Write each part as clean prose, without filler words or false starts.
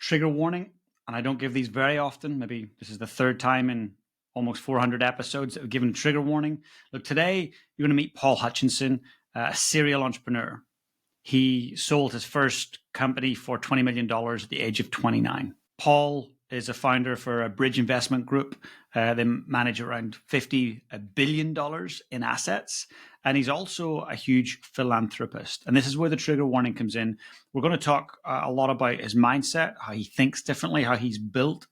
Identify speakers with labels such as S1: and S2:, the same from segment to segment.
S1: trigger warning, and I don't give these very often. Maybe this is the third time in almost 400 episodes that we've given trigger warning. Look, today you're going to meet Paul Hutchinson, a serial entrepreneur. He sold his first company for $20 million at the age of 29. Paul is a founder for a bridge investment group. They manage around $50 billion in assets. And he's also a huge philanthropist. And this is where the trigger warning comes in. We're going to talk a lot about his mindset, how he thinks differently, how he's built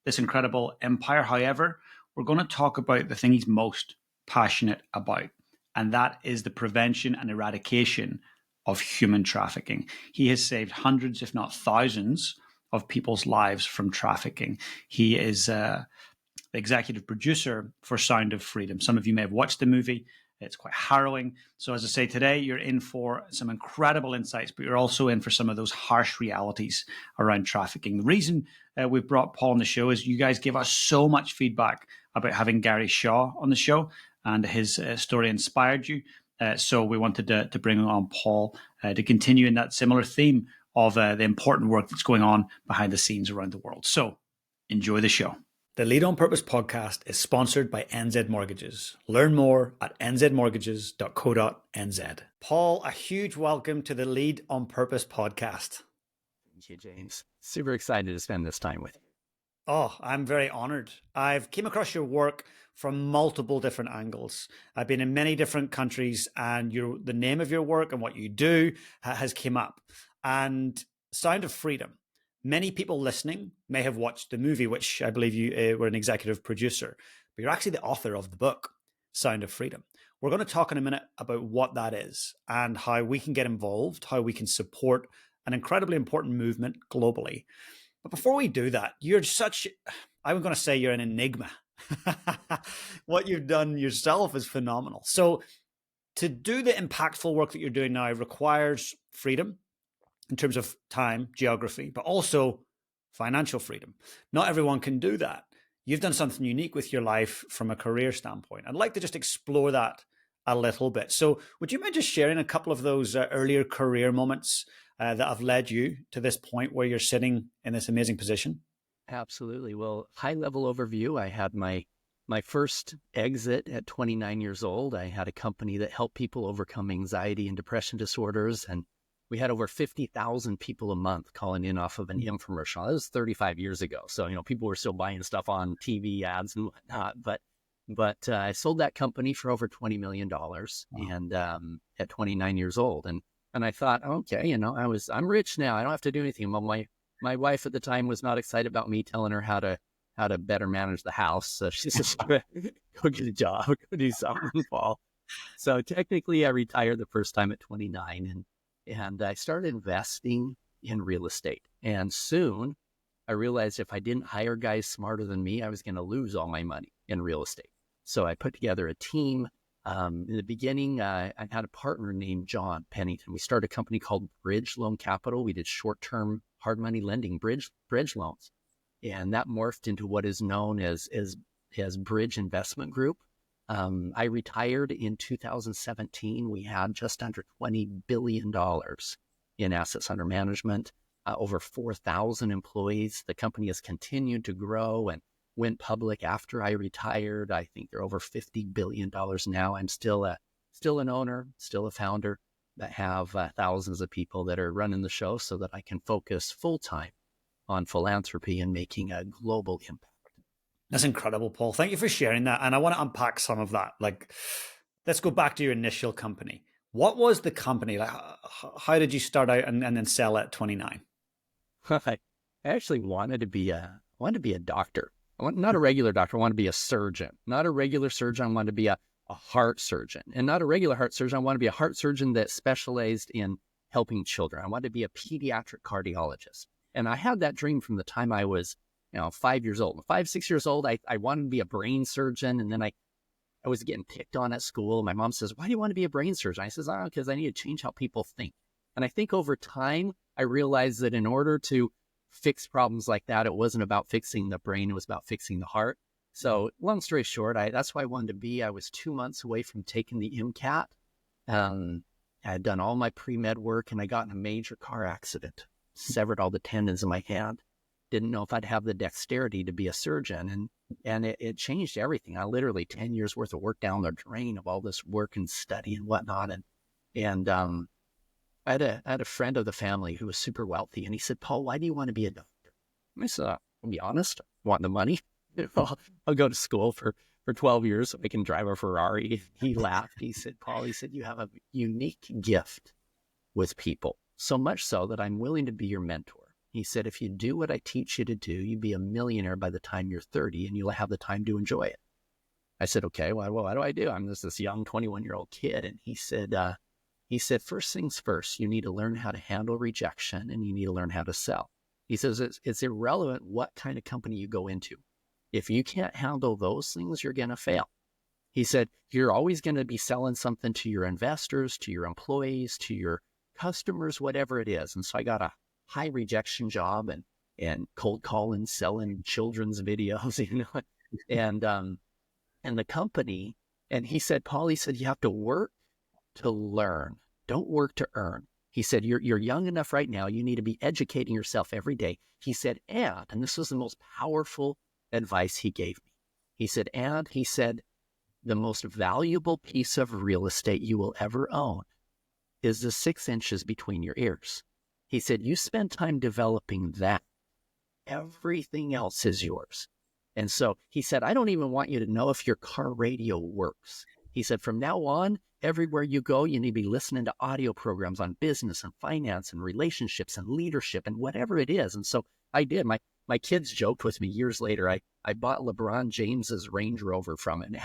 S1: this incredible empire. However, we're going to talk about the thing he's most passionate about, and that is the prevention and eradication of human trafficking. He has saved hundreds, if not thousands, of people's lives from trafficking. He is the executive producer for Sound of Freedom. Some of you may have watched the movie. It's quite harrowing. So as I say, today you're in for some incredible insights, but you're also in for some of those harsh realities around trafficking. The reason we've brought Paul on the show is you guys give us so much feedback about having Gary Shaw on the show, and his story inspired you. So we wanted to bring on Paul to continue in that similar theme of the important work that's going on behind the scenes around the world. So enjoy the show. The Lead on Purpose podcast is sponsored by NZ Mortgages. Learn more at nzmortgages.co.nz. Paul, a huge welcome to the Lead on Purpose podcast.
S2: Thank you, James. Super excited to spend this time with you.
S1: Oh, I'm very honored. I've came across your work from multiple different angles. I've been in many different countries, and the name of your work and what you do has come up. And Sound of Freedom. Many people listening may have watched the movie, which I believe you were an executive producer, but you're actually the author of the book, Sound of Freedom. We're going to talk in a minute about what that is and how we can get involved, how we can support an incredibly important movement globally. But before we do that, I'm going to say you're an enigma. What you've done yourself is phenomenal. So to do the impactful work that you're doing now requires freedom in terms of time, geography, but also financial freedom. Not everyone can do that. You've done something unique with your life from a career standpoint. I'd like to just explore that a little bit. So would you mind just sharing a couple of those earlier career moments that have led you to this point where you're sitting in this amazing position?
S2: Absolutely. Well, high level overview. I had my first exit at 29 years old. I had a company that helped people overcome anxiety and depression disorders, and we had over 50,000 people a month calling in off of an infomercial. That was 35 years ago. So, people were still buying stuff on TV ads and whatnot. But I sold that company for over $20 million and at 29 years old. And I thought, okay, I'm rich now. I don't have to do anything. Well, my wife at the time was not excited about me telling her how to better manage the house. So she said, go get a job, go do something, Paul. So technically I retired the first time at 29 and I started investing in real estate. And soon I realized if I didn't hire guys smarter than me, I was going to lose all my money in real estate. So I put together a team. In the beginning, I had a partner named John Pennington. We started a company called Bridge Loan Capital. We did short-term hard money lending, bridge loans. And that morphed into what is known as Bridge Investment Group. I retired in 2017. We had just under $20 billion in assets under management, over 4,000 employees. The company has continued to grow and went public after I retired. I think they're over $50 billion now. I'm still an owner, still a founder, that have thousands of people that are running the show so that I can focus full-time on philanthropy and making a global impact.
S1: That's incredible, Paul. Thank you for sharing that. And I want to unpack some of that. Let's go back to your initial company. What was the company? How did you start out and then sell at 29?
S2: I actually wanted to be a doctor. Not a regular doctor. I wanted to be a surgeon. Not a regular surgeon. I wanted to be a heart surgeon. And not a regular heart surgeon. I wanted to be a heart surgeon that specialized in helping children. I wanted to be a pediatric cardiologist. And I had that dream from the time I was 5 years old. 6 years old, I wanted to be a brain surgeon. And then I was getting picked on at school. My mom says, why do you want to be a brain surgeon? I says, because I need to change how people think. And I think over time, I realized that in order to fix problems like that, it wasn't about fixing the brain, it was about fixing the heart. So long story short, that's why I wanted to be. I was 2 months away from taking the MCAT. I had done all my pre-med work and I got in a major car accident, severed all the tendons in my hand. didn't know if I'd have the dexterity to be a surgeon. And it changed everything. I literally 10 years worth of work down the drain of all this work and study and whatnot. And I had a friend of the family who was super wealthy, and he said, Paul, why do you want to be a doctor? And I said, I'll be honest, I want the money. I'll go to school for 12 years so I can drive a Ferrari. He laughed. He said, Paul, he said, you have a unique gift with people, so much so that I'm willing to be your mentor. He said, if you do what I teach you to do, you'll be a millionaire by the time you're 30 and you'll have the time to enjoy it. I said, okay, well, what do I do? I'm just this young 21-year-old kid. And he said, first things first, you need to learn how to handle rejection and you need to learn how to sell. He says, it's irrelevant what kind of company you go into. If you can't handle those things, you're going to fail. He said, you're always going to be selling something to your investors, to your employees, to your customers, whatever it is. And so I got a high rejection job and cold calling, selling children's videos, and the company. And he said, Paul, he said, you have to work to learn. Don't work to earn. He said, you're young enough right now. You need to be educating yourself every day. He said, and this was the most powerful advice he gave me. He said, the most valuable piece of real estate you will ever own is the 6 inches between your ears. He said, you spend time developing that. Everything else is yours. And so he said, I don't even want you to know if your car radio works. He said, from now on, everywhere you go, you need to be listening to audio programs on business and finance and relationships and leadership and whatever it is. And so I did. My kids joked with me years later. I bought LeBron James's Range Rover from it, and it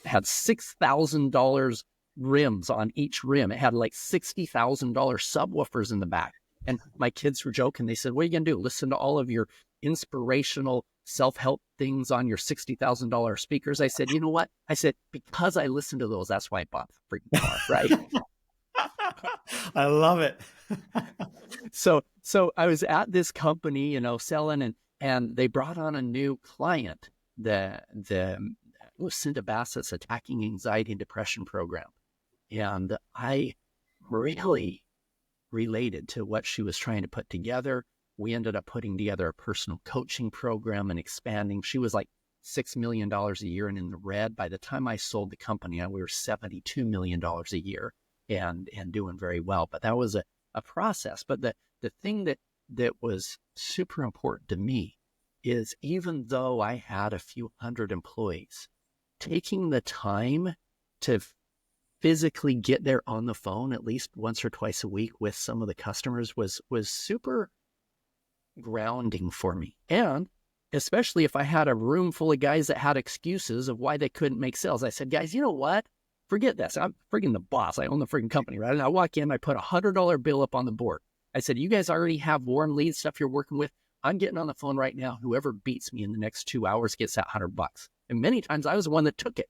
S2: had $6,000 rims on each rim. It had like $60,000 subwoofers in the back. And my kids were joking. They said, what are you going to do? Listen to all of your inspirational self-help things on your $60,000 speakers? I said, you know what? I said, because I listened to those, that's why I bought the freaking car, right?
S1: I love it.
S2: So I was at this company, selling, and they brought on a new client, the Lucinda Bassett's Attacking Anxiety and Depression program. And I really related to what she was trying to put together. We ended up putting together a personal coaching program and expanding. She was like $6 million a year and in the red. By the time I sold the company, we were $72 million a year and doing very well. But that was a process. But the thing that was super important to me is, even though I had a few hundred employees, taking the time to physically get there on the phone at least once or twice a week with some of the customers was super grounding for me. And especially if I had a room full of guys that had excuses of why they couldn't make sales, I said, guys, you know what? Forget this. I'm freaking the boss. I own the freaking company, right? And I walk in, I put a $100 bill up on the board. I said, you guys already have warm leads, stuff you're working with. I'm getting on the phone right now. Whoever beats me in the next 2 hours gets that $100. And many times I was the one that took it,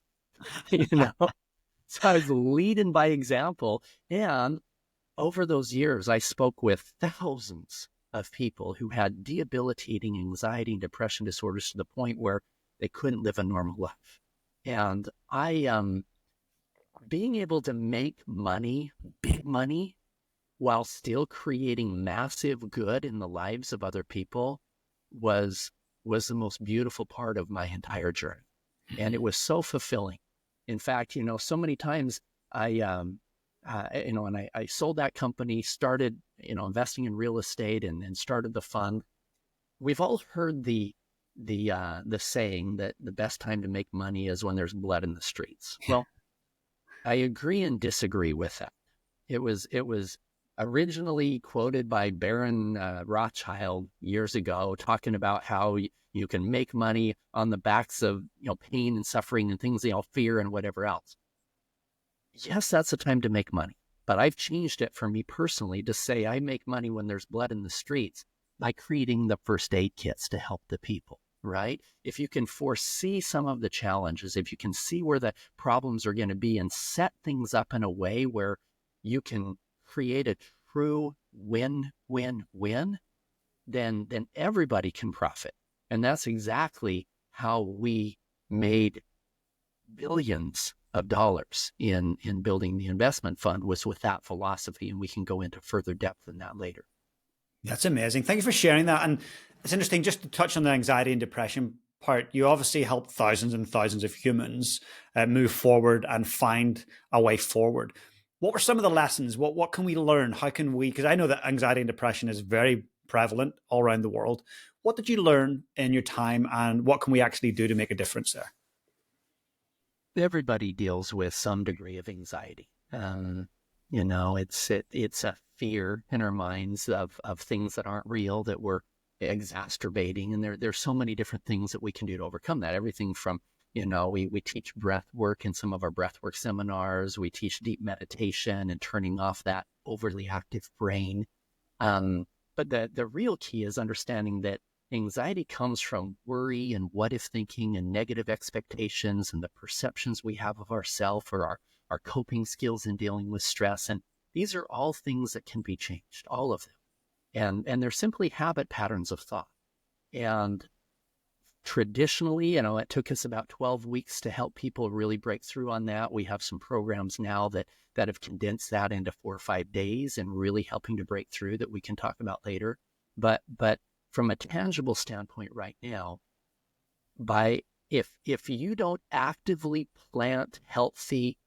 S2: So I was leading by example. And over those years, I spoke with thousands of people who had debilitating anxiety and depression disorders to the point where they couldn't live a normal life. And being able to make money, big money, while still creating massive good in the lives of other people was the most beautiful part of my entire journey. And it was so fulfilling. In fact, so many times I sold that company, started, investing in real estate and started the fund. We've all heard the saying that the best time to make money is when there's blood in the streets. Well, I agree and disagree with that. It was originally quoted by Baron Rothschild years ago, talking about how you can make money on the backs of pain and suffering and things they all fear and whatever else. Yes, that's the time to make money. But I've changed it for me personally to say I make money when there's blood in the streets by creating the first aid kits to help the people, right? If you can foresee some of the challenges, if you can see where the problems are going to be and set things up in a way where you can create a true win-win-win, then everybody can profit. And that's exactly how we made billions of dollars in building the investment fund, was with that philosophy. And we can go into further depth in that later.
S1: That's amazing. Thank you for sharing that. And It's interesting, just to touch on the anxiety and depression part. You obviously help thousands and thousands of humans move forward and find a way forward. What were some of the lessons? What can we learn? How can we? Because I know that anxiety and depression is very prevalent all around the world. What did you learn in your time, and what can we actually do to make a difference there?
S2: Everybody deals with some degree of anxiety. You know, it's a fear in our minds of things that aren't real that we're exacerbating, and there's so many different things that we can do to overcome that. Everything from, you know, we teach breath work in some of our breath work seminars. We teach deep meditation and turning off that overly active brain. But the real key is understanding that anxiety comes from worry and what if thinking and negative expectations and the perceptions we have of ourselves or our coping skills in dealing with stress. And these are all things that can be changed, all of them. And they're simply habit patterns of thought. And traditionally, you know, it took us about 12 weeks to help people really break through on that. We have some programs now that have condensed that into 4 or 5 days and really helping to break through that we can talk about later. But from a tangible standpoint right now, by if you don't actively plant healthy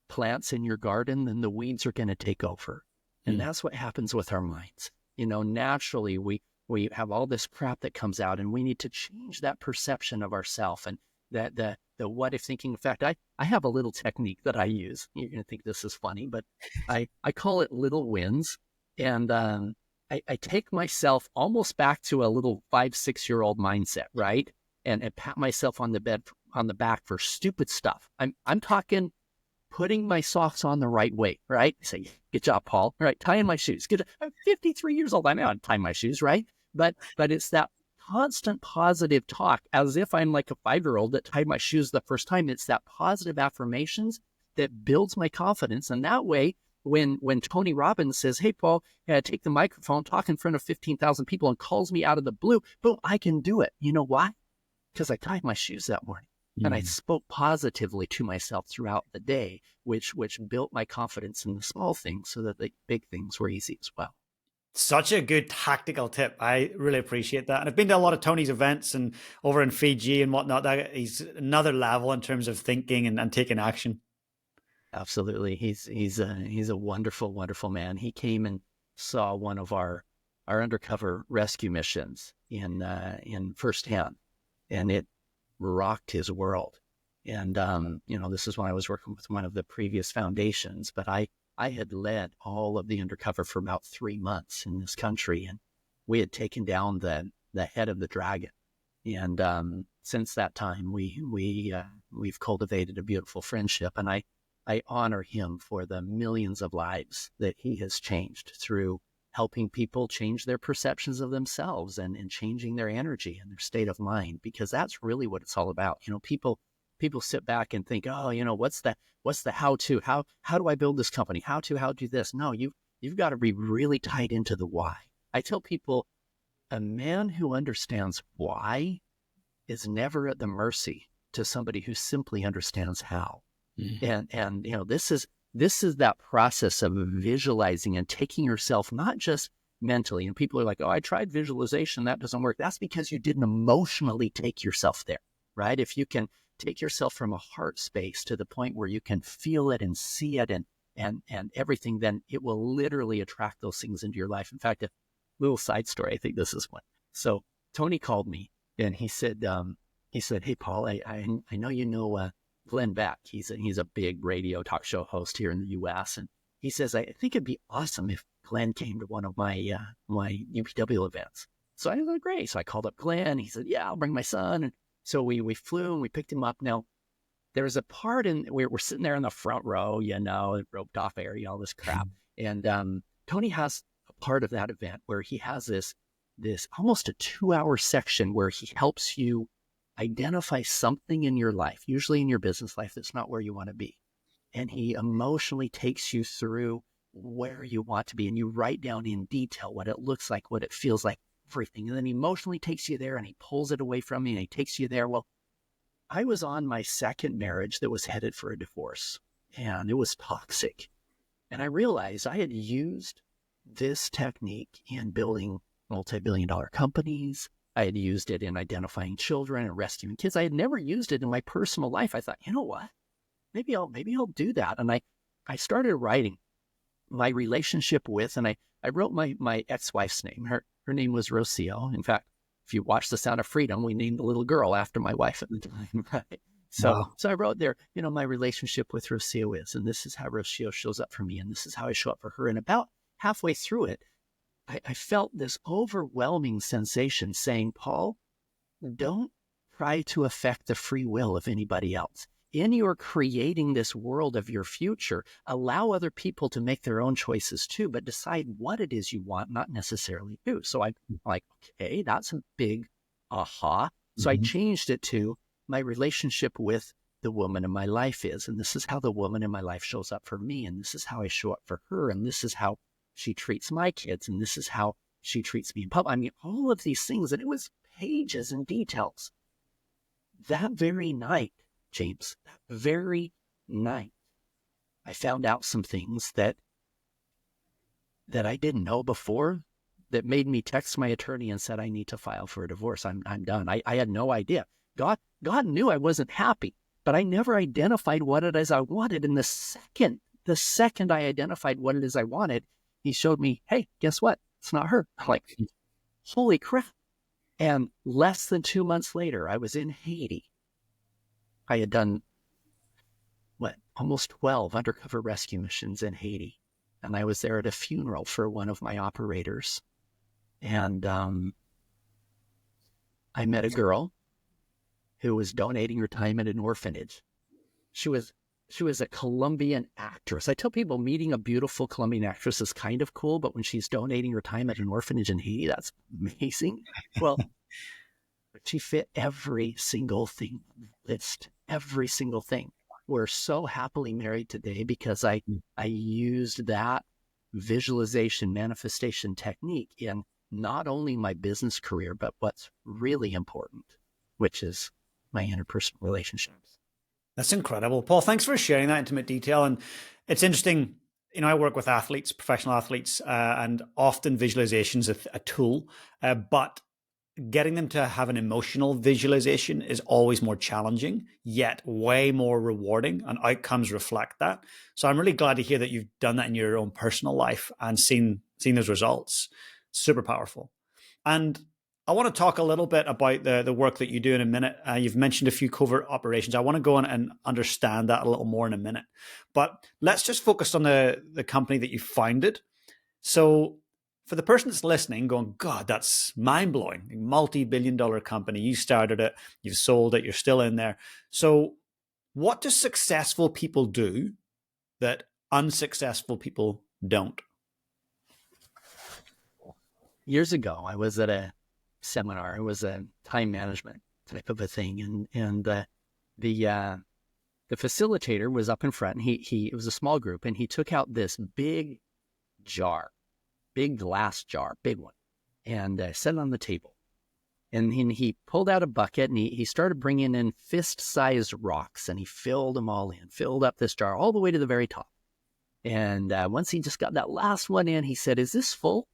S2: plants in your garden, then the weeds are going to take over. And that's what happens with our minds. You know, naturally we have all this crap that comes out, and we need to change that perception of ourselves and that the what if thinking. In fact, I have a little technique that I use. You're going to think this is funny, but I call it little wins. And I take myself almost back to a little 5-6-year-old mindset, right? And pat myself on the back for stupid stuff. I'm talking putting my socks on the right way, right? I say, good job, Paul. All right, tying my shoes. Good. I'm 53 years old. I know how to tie my shoes, right? But it's that constant positive talk, as if I'm like a 5-year-old that tied my shoes the first time. It's that positive affirmations that builds my confidence. And that way, when Tony Robbins says, hey, Paul, take the microphone, talk in front of 15,000 people and calls me out of the blue, boom, I can do it. You know why? Because I tied my shoes that morning. And I spoke positively to myself throughout the day, which built my confidence in the small things so that the big things were easy as well.
S1: Such a good tactical tip. I really appreciate that. And I've been to a lot of Tony's events and over in Fiji and whatnot. He's another level in terms of thinking and taking action.
S2: Absolutely. He's a wonderful, wonderful man. He came and saw one of our undercover rescue missions in firsthand, and it rocked his world. And, you know, this is when I was working with one of the previous foundations, but I had led all of the undercover for about 3 months in this country, and we had taken down the head of the dragon. And since that time, we've cultivated a beautiful friendship, and I honor him for the millions of lives that he has changed through helping people change their perceptions of themselves and changing their energy and their state of mind, because that's really what it's all about. You know, people sit back and think, oh, you know, what's the how-to? How do I build this company? How do this? No, you've got to be really tied into the why. I tell people, a man who understands why is never at the mercy to somebody who simply understands how. And you know, this is that process of visualizing and taking yourself, not just mentally. And people are like, oh, I tried visualization, that doesn't work. That's because you didn't emotionally take yourself there, right? If you can take yourself from a heart space to the point where you can feel it and see it and everything, then it will literally attract those things into your life. In fact, a little side story, I think this is one. So Tony called me and he said, hey, Paul, I know you know Glenn Beck. He's a big radio talk show host here in the U.S. And he says, I think it'd be awesome if Glenn came to one of my UPW events. So I said, great. So I called up Glenn. He said, yeah, I'll bring my son. And so we flew and we picked him up. Now, there's a part in we're sitting there in the front row, you know, roped off area, all this crap. And Tony has a part of that event where he has this almost a 2-hour section where he helps you identify something in your life, usually in your business life, that's not where you want to be. And he emotionally takes you through where you want to be. And you write down in detail what it looks like, what it feels like, everything. And then he emotionally takes you there and he pulls it away from you and he takes you there. Well, I was on my second marriage that was headed for a divorce and it was toxic. And I realized I had used this technique in building multi-billion-dollar companies. I had used it in identifying children and rescuing kids. I had never used it in my personal life. I thought, you know what? Maybe I'll do that. And I started writing my relationship with, and I wrote my ex-wife's name. Her name was Rocio. In fact, if you watch The Sound of Freedom, we named the little girl after my wife at the time, right?
S1: Wow.
S2: So I wrote there, my relationship with Rocio is, and this is how Rocio shows up for me, and this is how I show up for her. And about halfway through it, I felt this overwhelming sensation saying, Paul, don't try to affect the free will of anybody else. In your creating this world of your future, allow other people to make their own choices too, but decide what it is you want, not necessarily who. So I'm like, okay, that's a big aha. So I
S1: Mhm.
S2: changed it to my relationship with the woman in my life is, and this is how the woman in my life shows up for me, and this is how I show up for her, and this is how she treats my kids, and this is how she treats me in public. I mean, all of these things, and it was pages and details. That very night, James, that very night, I found out some things that I didn't know before that made me text my attorney and said, I need to file for a divorce. I'm done. I had no idea. God knew I wasn't happy, but I never identified what it is I wanted. And the second I identified what it is I wanted, he showed me, hey, guess what? It's not her. I'm like, holy crap. And less than 2 months later, I was in Haiti. I had done almost 12 undercover rescue missions in Haiti. And I was there at a funeral for one of my operators. And I met a girl who was donating her time at an orphanage. She was a Colombian actress. I tell people meeting a beautiful Colombian actress is kind of cool, but when she's donating her time at an orphanage in Haiti, that's amazing. Well, she fit every single thing on the list, every single thing. We're so happily married today because I used that visualization manifestation technique in not only my business career, but what's really important, which is my interpersonal relationships.
S1: That's incredible. Paul, thanks for sharing that intimate detail. And it's interesting, I work with athletes, professional athletes, and often visualization is a tool, but getting them to have an emotional visualization is always more challenging, yet way more rewarding, and outcomes reflect that. So I'm really glad to hear that you've done that in your own personal life and seen those results. Super powerful. And I want to talk a little bit about the work that you do in a minute. You've mentioned a few covert operations. I want to go on and understand that a little more in a minute. But let's just focus on the company that you founded. So for the person that's listening, going, God, that's mind blowing. Multi-billion-dollar company. You started it, you've sold it, you're still in there. So what do successful people do that unsuccessful people don't?
S2: Years ago, I was at a seminar. It was a time management type of a thing, and the facilitator was up in front. And it was a small group, and he took out this big jar, big glass jar, big one, and set it on the table. And he pulled out a bucket, and he started bringing in fist-sized rocks, and he filled them all in, filled up this jar all the way to the very top. And once he just got that last one in, he said, "Is this full?"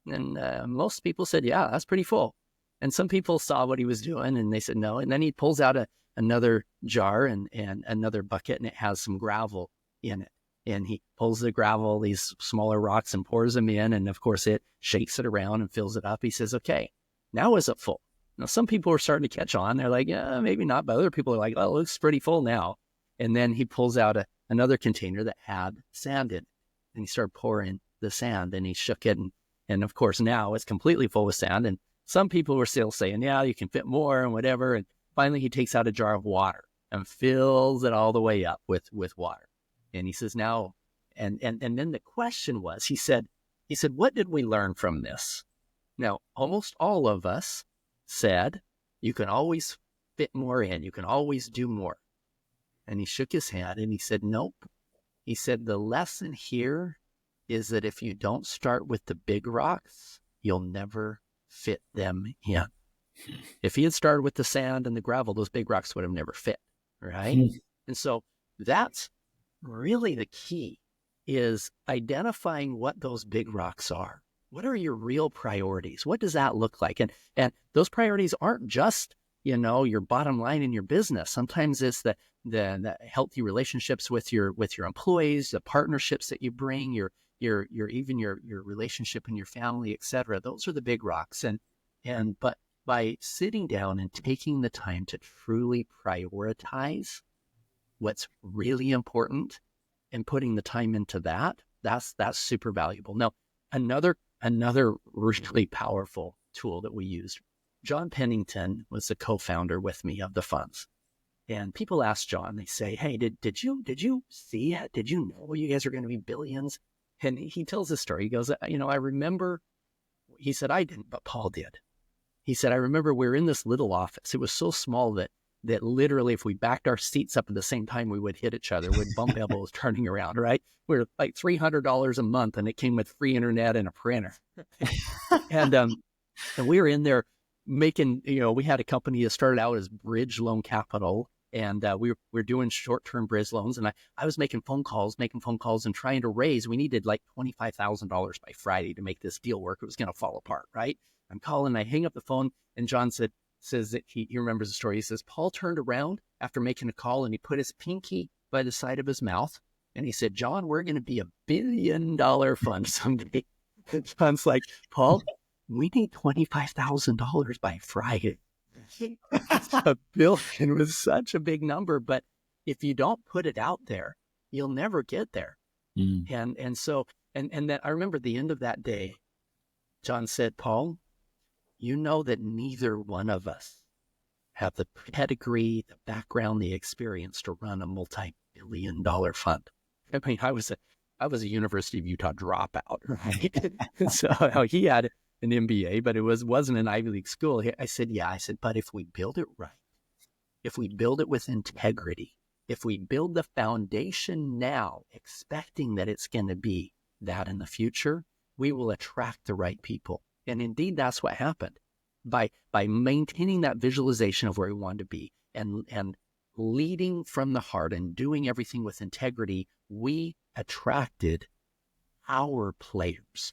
S2: And most people said, "Yeah, that's pretty full." And some people saw what he was doing, and they said no. And then he pulls out another jar and another bucket, and it has some gravel in it. And he pulls the gravel, these smaller rocks, and pours them in. And of course, it shakes it around and fills it up. He says, "Okay, now is it full?" Now, some people are starting to catch on. They're like, "Yeah, maybe not." But other people are like, "Oh, it looks pretty full now." And then he pulls out another container that had sand in it. And he started pouring the sand, and he shook it. And of course, now it's completely full with sand. And some people were still saying, "Yeah, you can fit more," and whatever. And finally, he takes out a jar of water and fills it all the way up with water. And he says, "Now," and then the question was, he said, "What did we learn from this?" Now, almost all of us said, "You can always fit more in. You can always do more." And he shook his head and he said, "Nope." He said, "The lesson here is that if you don't start with the big rocks, you'll never fit them in." If he had started with the sand and the gravel, those big rocks would have never fit, right? And so that's really the key, is identifying what those big rocks are what are your real priorities? What does that look like? And those priorities aren't just, your bottom line in your business. Sometimes it's the healthy relationships with your employees, the partnerships that you bring, your even your relationship in your family, et cetera. Those are the big rocks. But by sitting down and taking the time to truly prioritize what's really important and putting the time into that's super valuable. Now, another really powerful tool that we used, John Pennington was the co-founder with me of the funds. And people ask John, they say, hey, did you see it? Did you know you guys are going to be billions? And he tells this story. He goes, I remember, he said, I didn't, but Paul did. He said, I remember we were in this little office. It was so small that literally if we backed our seats up at the same time, we would hit each other. We'd bump elbows turning around, right? We were like $300 a month, and it came with free internet and a printer. and we were in there making, we had a company that started out as Bridge Loan Capital, and we were doing short-term bridge loans. And I was making phone calls and trying to raise. We needed like $25,000 by Friday to make this deal work. It was going to fall apart, right? I'm calling, I hang up the phone, and John says that he remembers the story. He says, Paul turned around after making a call, and he put his pinky by the side of his mouth, and he said, John, we're going to be $1 billion fund someday. And John's like, Paul, we need $25,000 by Friday. $1 billion was such a big number, but if you don't put it out there, you'll never get there. And so that I remember at the end of that day, John said, Paul, you know that neither one of us have the pedigree, the background, the experience to run a multi-billion dollar fund. I mean, I was a University of Utah dropout, right? So he had an MBA, but it wasn't an Ivy League school. I said, but if we build it right, if we build it with integrity, if we build the foundation now, expecting that it's going to be that in the future, we will attract the right people. And indeed, that's what happened. By maintaining that visualization of where we wanted to be and leading from the heart and doing everything with integrity, we attracted power players.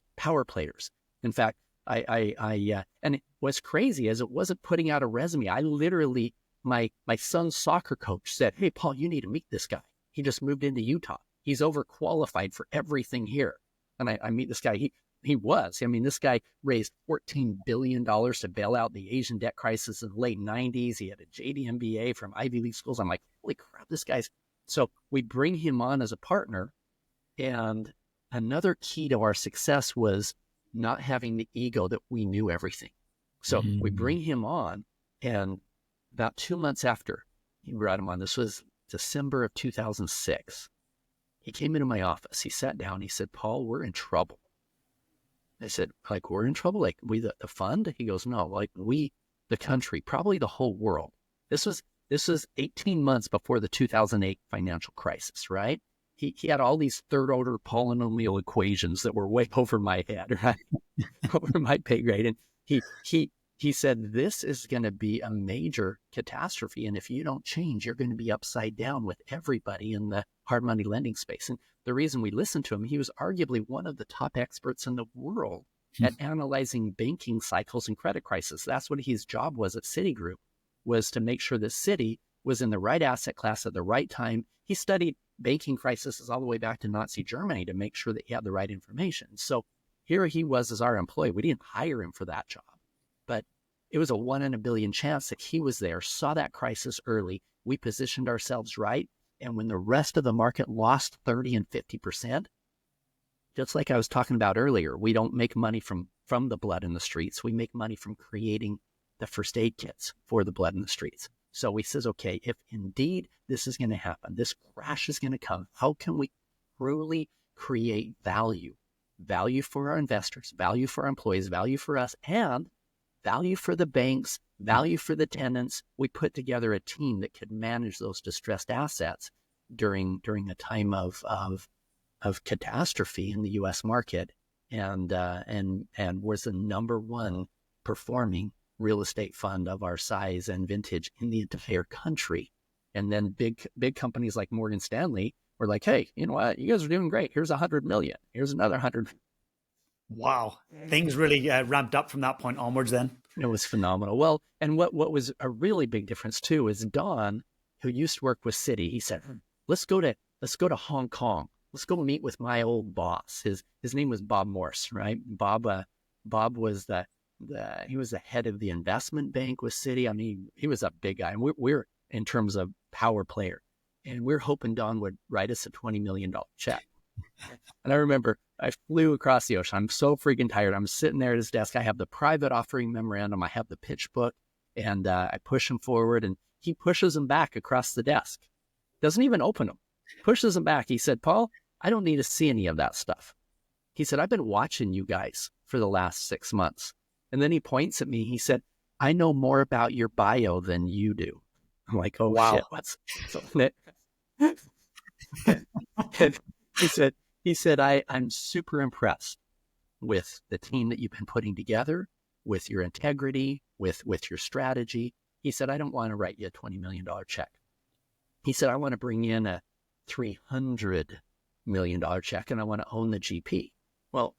S2: In fact, and what's crazy is it wasn't putting out a resume. I literally, my son's soccer coach said, hey, Paul, you need to meet this guy. He just moved into Utah. He's overqualified for everything here. And I meet this guy. This guy raised $14 billion to bail out the Asian debt crisis in the late 90s. He had a JD MBA from Ivy League schools. I'm like, holy crap, this guy's. So we bring him on as a partner. And another key to our success was not having the ego that we knew everything. So we bring him on, and about 2 months after he brought him on, this was December of 2006, he came into my office. He sat down. He said, Paul, we're in trouble. I said, like, we're in trouble? Like, we, the fund? He goes, no, like we, the country, probably the whole world. This was 18 months before the 2008 financial crisis, right? He had all these third order polynomial equations that were way over my head, right? Over my pay grade. And he said, this is going to be a major catastrophe. And if you don't change, you're going to be upside down with everybody in the hard money lending space. And the reason we listened to him, he was arguably one of the top experts in the world at analyzing banking cycles and credit crises. That's what his job was at Citigroup, was to make sure the city was in the right asset class at the right time. He studied banking crises all the way back to Nazi Germany to make sure that he had the right information. So here he was as our employee. We didn't hire him for that job, but it was a 1 in a billion chance that he was there, saw that crisis early. We positioned ourselves right. And when the rest of the market lost 30 and 50%, just like I was talking about earlier, we don't make money from the blood in the streets. We make money from creating the first aid kits for the blood in the streets. So we says, okay, if indeed this is going to happen, this crash is going to come, how can we truly create value? Value for our investors, value for our employees, value for us, and value for the banks, value for the tenants. We put together a team that could manage those distressed assets during a time of catastrophe in the U.S. market, and was the number one performing real estate fund of our size and vintage in the entire country. And then big companies like Morgan Stanley were like, hey, you know what? You guys are doing great. Here's $100 million. Here's another 100.
S1: Wow. Things really ramped up from that point onwards then.
S2: It was phenomenal. Well, and what was a really big difference too is Don, who used to work with Citi, he said, let's go to Hong Kong. Let's go meet with my old boss. His name was Bob Morse, right? Bob was he was the head of the investment bank with Citi. I mean, he was a big guy. And we're in terms of power player. And we're hoping Don would write us a $20 million check. And I remember I flew across the ocean. I'm so freaking tired. I'm sitting there at his desk. I have the private offering memorandum. I have the pitch book, and I push him forward, and he pushes them back across the desk. Doesn't even open them. Pushes them back. He said, Paul, I don't need to see any of that stuff. He said, I've been watching you guys for the last 6 months. And then he points at me. He said, I know more about your bio than you do. I'm like, oh, wow. Shit. What's so he said, I'm super impressed with the team that you've been putting together, with your integrity, with your strategy. He said, I don't want to write you a $20 million check. He said, I want to bring in a $300 million check, and I want to own the GP. Well,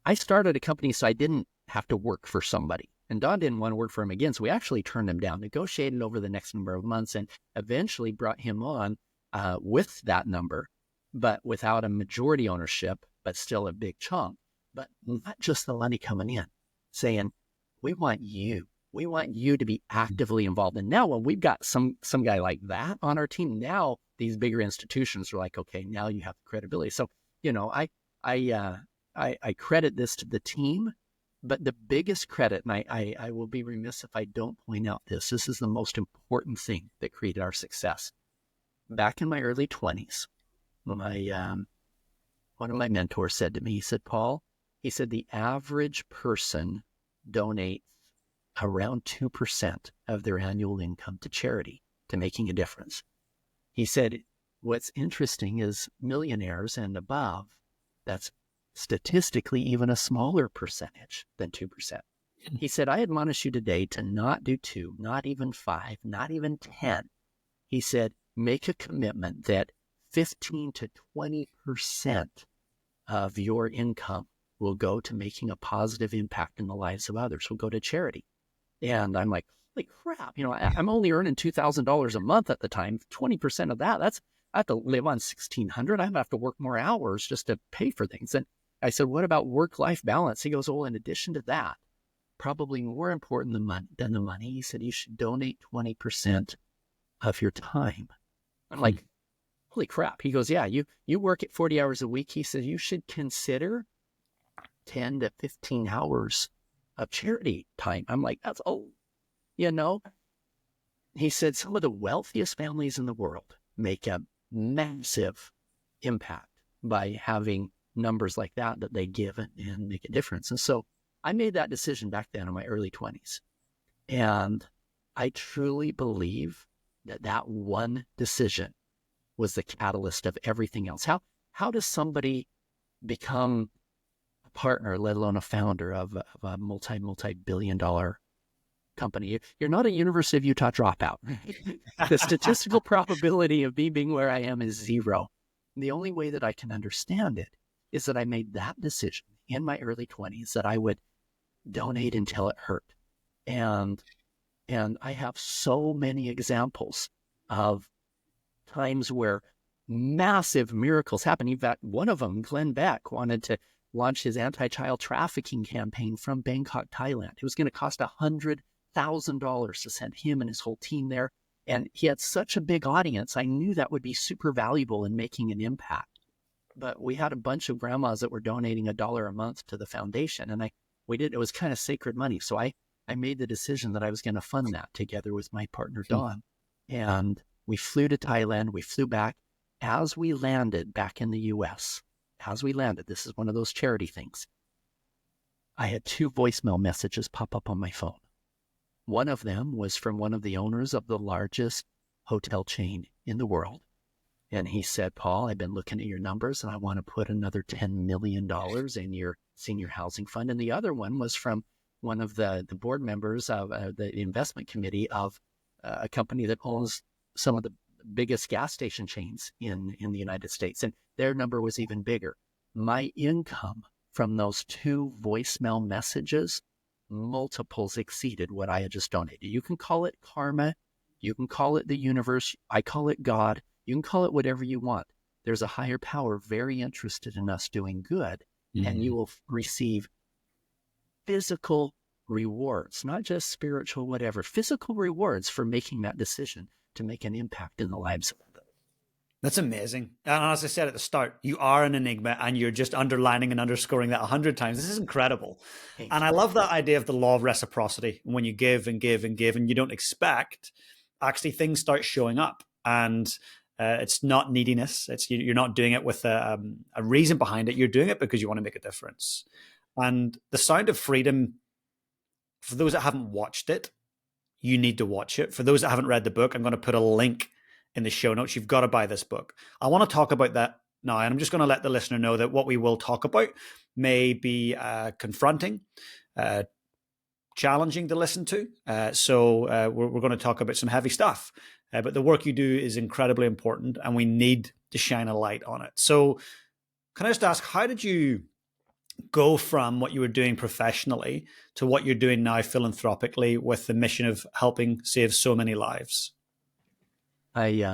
S2: I started a company so I didn't have to work for somebody. And Don didn't want to work for him again, so we actually turned him down, negotiated over the next number of months, and eventually brought him on with that number, but without a majority ownership, but still a big chunk. But not just the money coming in, saying, we want you. We want you to be actively involved. And now when we've got some guy like that on our team, now these bigger institutions are like, okay, now you have credibility. So, I credit this to the team, but the biggest credit, and I will be remiss if I don't point out this is the most important thing that created our success. Back in my early 20s, one of my mentors said to me, he said, Paul, he said, the average person donates around 2% of their annual income to charity, to making a difference. He said, what's interesting is millionaires and above, that's statistically even a smaller percentage than 2%. He said, I admonish you today to not do 2, not even 5, not even 10. He said, make a commitment that 15 to 20% of your income will go to making a positive impact in the lives of others, will go to charity. And I'm like, holy crap, I'm only earning $2,000 a month at the time. 20% of that, I have to live on $1,600. I have to work more hours just to pay for things. And I said, what about work-life balance? He goes, well, in addition to that, probably more important than the money, he said, you should donate 20% of your time. I'm like, holy crap. He goes, yeah, you work at 40 hours a week. He said, you should consider 10 to 15 hours of charity time. I'm like, that's He said, some of the wealthiest families in the world make a massive impact by having numbers like that they give and make a difference. And so I made that decision back then in my early 20s. And I truly believe that one decision was the catalyst of everything else. How does somebody become a partner, let alone a founder of a multi-billion dollar company? You're not a University of Utah dropout. The statistical probability of me being where I am is 0. The only way that I can understand it is that I made that decision in my early 20s that I would donate until it hurt. And I have so many examples of times where massive miracles happen. In fact, one of them, Glenn Beck, wanted to launch his anti-child trafficking campaign from Bangkok, Thailand. It was going to cost $100,000 to send him and his whole team there. And he had such a big audience. I knew that would be super valuable in making an impact. But we had a bunch of grandmas that were donating $1 a month to the foundation. And it was kind of sacred money. So I made the decision that I was going to fund that together with my partner, Don. And we flew to Thailand. We flew back. As we landed back in the U.S., this is one of those charity things, I had 2 voicemail messages pop up on my phone. One of them was from one of the owners of the largest hotel chain in the world. And he said, Paul, I've been looking at your numbers and I want to put another $10 million in your senior housing fund. And the other one was from one of the board members of the investment committee of a company that owns some of the biggest gas station chains in the United States. And their number was even bigger. my income from those 2 voicemail messages multiples exceeded what I had just donated. You can call it karma. You can call it the universe. I call it God. You can call it whatever you want. There's a higher power very interested in us doing good, and you will receive physical rewards, not just spiritual, whatever, physical rewards for making that decision to make an impact in the lives of others.
S1: That's amazing. And as I said at the start, you are an enigma and you're just underlining and underscoring that 100 times. This is incredible. And I love that idea of the law of reciprocity. When you give and give and give and you don't expect, actually things start showing up. And it's not neediness. You're not doing it with a reason behind it. You're doing it because you want to make a difference. And The Sound of Freedom, for those that haven't watched it, you need to watch it. For those that haven't read the book, I'm going to put a link in the show notes. You've got to buy this book. I want to talk about that now, and I'm just going to let the listener know that what we will talk about may be confronting, challenging to listen to. So we're going to talk about some heavy stuff. But the work you do is incredibly important, and we need to shine a light on it. So can I just ask, how did you go from what you were doing professionally to what you're doing now philanthropically with the mission of helping save so many lives?
S2: I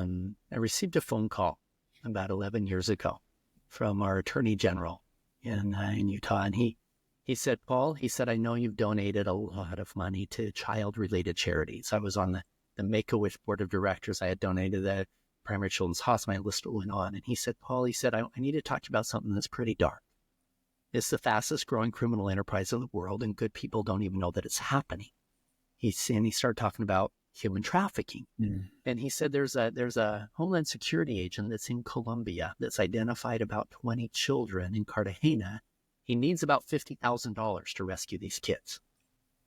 S2: received a phone call about 11 years ago from our attorney general in Utah, and he said, Paul, he said, I know you've donated a lot of money to child-related charities. I was on the Make-A-Wish board of directors. I had donated the Primary Children's Hospital. My list went on, and he said, Paul, he said, I need to talk to you about something that's pretty dark. It's the fastest growing criminal enterprise in the world, and good people don't even know that it's happening. He started talking about human trafficking. And he said there's a Homeland Security agent that's in Colombia that's identified about 20 children in Cartagena. He needs about $50,000 to rescue these kids.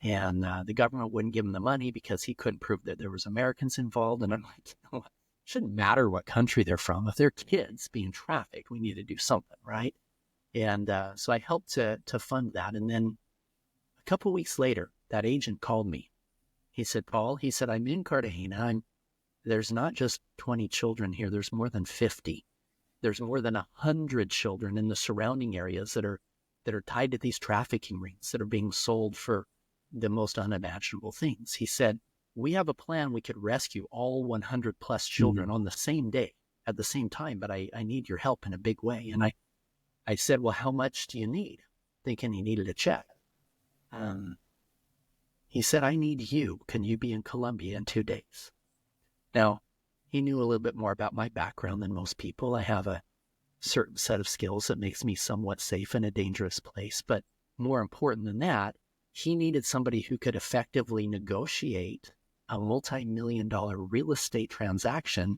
S2: And the government wouldn't give him the money because he couldn't prove that there was Americans involved. And I'm like, you know what? It shouldn't matter what country they're from. If they're kids being trafficked, we need to do something, right? And so I helped to fund that. And then a couple of weeks later, that agent called me. He said, Paul, he said, I'm in Cartagena. There's not just 20 children here. There's more than 50. There's more than 100 children in the surrounding areas that are tied to these trafficking rings that are being sold for the most unimaginable things. He said, we have a plan. We could rescue all 100 plus children on the same day at the same time, but I need your help in a big way. And I said, well, how much do you need? Thinking he needed a check. He said, I need you. Can you be in Colombia in 2 days? Now, he knew a little bit more about my background than most people. I have a certain set of skills that makes me somewhat safe in a dangerous place. But more important than that, he needed somebody who could effectively negotiate a multi-million-dollar real estate transaction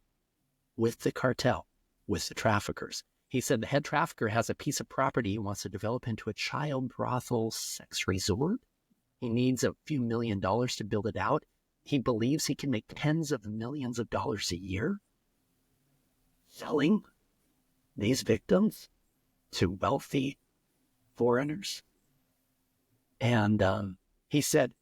S2: with the cartel, with the traffickers. He said the head trafficker has a piece of property he wants to develop into a child brothel sex resort. He needs a few $1 million to build it out. He believes he can make tens of millions of dollars a year selling these victims to wealthy foreigners. And he said,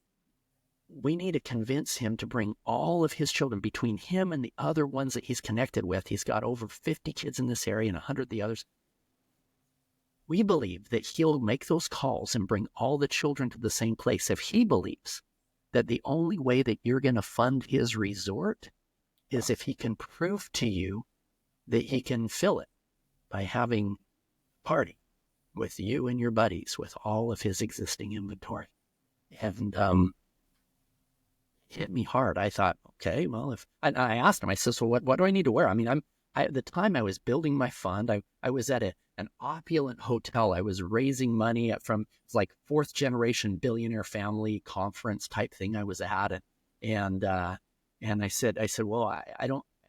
S2: we need to convince him to bring all of his children between him and the other ones that he's connected with. He's got over 50 kids in this area and 100 the others. We believe that he'll make those calls and bring all the children to the same place if he believes that the only way that you're going to fund his resort is if he can prove to you that he can fill it by having a party with you and your buddies with all of his existing inventory. And hit me hard. I thought, okay, well, I asked him, I said, so what do I need to wear? I mean, at the time I was building my fund. I was at an opulent hotel. I was raising money from, it's like 4th generation billionaire family conference type thing I was at. And I said, well,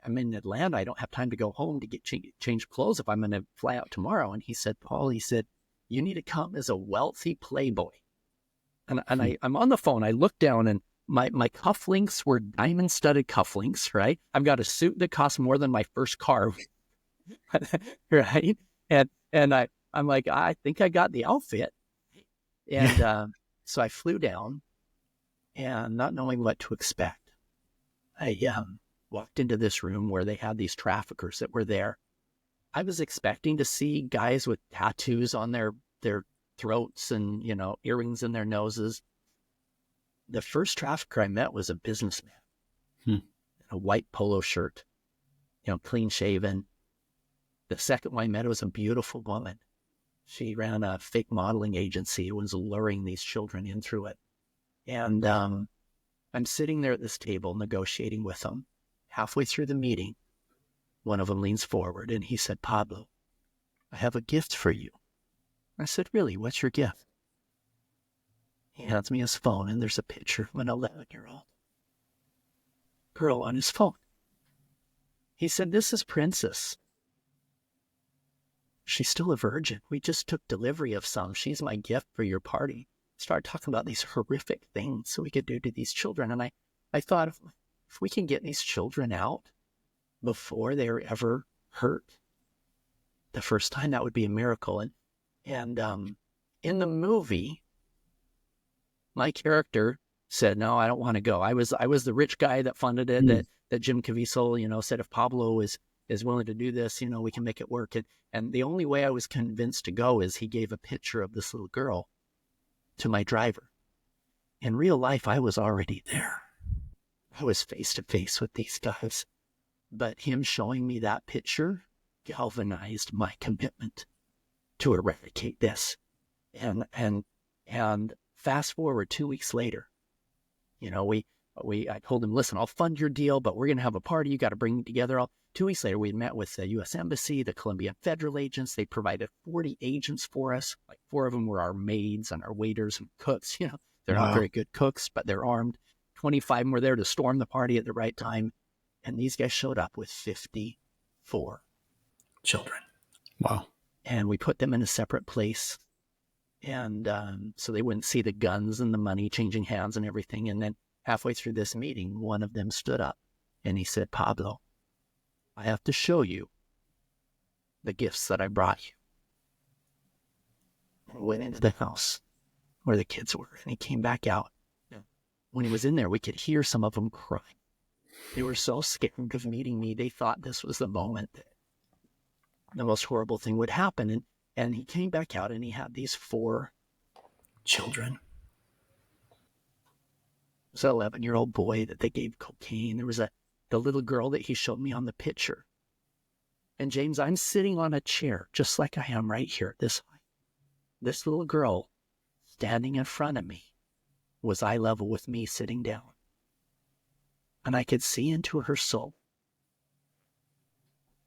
S2: I'm in Atlanta. I don't have time to go home to get change clothes if I'm going to fly out tomorrow. And he said, Paul, he said, you need to come as a wealthy playboy. And I'm on the phone. I looked down and my cufflinks were diamond studded cufflinks, right? I've got a suit that costs more than my first car, right? And I'm like, I think I got the outfit. And so I flew down and not knowing what to expect, I walked into this room where they had these traffickers that were there. I was expecting to see guys with tattoos on their throats and, earrings in their noses. The first trafficker I met was a businessman in a white polo shirt, clean shaven. The second one I met was a beautiful woman. She ran a fake modeling agency and was luring these children in through it. And I'm sitting there at this table negotiating with them. Halfway through the meeting, one of them leans forward and he said, "Pablo, I have a gift for you." I said, "Really? What's your gift?" He hands me his phone and there's a picture of an 11-year-old girl on his phone. He said, "This is Princess. She's still a virgin. We just took delivery of some. She's my gift for your party." Started talking about these horrific things we could do to these children. And I thought, if we can get these children out before they're ever hurt the first time, that would be a miracle. And in the movie, my character said, "No, I don't want to go." I was the rich guy that funded it, that Jim Caviezel, said, if Pablo is willing to do this, we can make it work. And the only way I was convinced to go is he gave a picture of this little girl to my driver. In real life, I was already there. I was face to face with these guys. But him showing me that picture galvanized my commitment to eradicate this. And fast forward 2 weeks later, I told him, "Listen, I'll fund your deal, but we're going to have a party. You got to bring it together." 2 weeks later, we had met with the U.S. Embassy, the Colombian federal agents. They provided 40 agents for us. Like 4 of them were our maids and our waiters and cooks. They're not very good cooks, but they're armed. 25 of them were there to storm the party at the right time. And these guys showed up with 54 children.
S1: Wow.
S2: And we put them in a separate place. And so they wouldn't see the guns and the money changing hands and everything. And then halfway through this meeting, one of them stood up and he said, "Pablo, I have to show you the gifts that I brought you." And went into the house where the kids were, and he came back out. When he was in there, we could hear some of them crying. They were so scared of meeting me. They thought this was the moment that the most horrible thing would happen. And he came back out, and he had these 4 children. There was an 11-year-old boy that they gave cocaine. There was the little girl that he showed me on the picture. And James, I'm sitting on a chair just like I am right here, this high. This little girl standing in front of me was eye level with me sitting down. And I could see into her soul.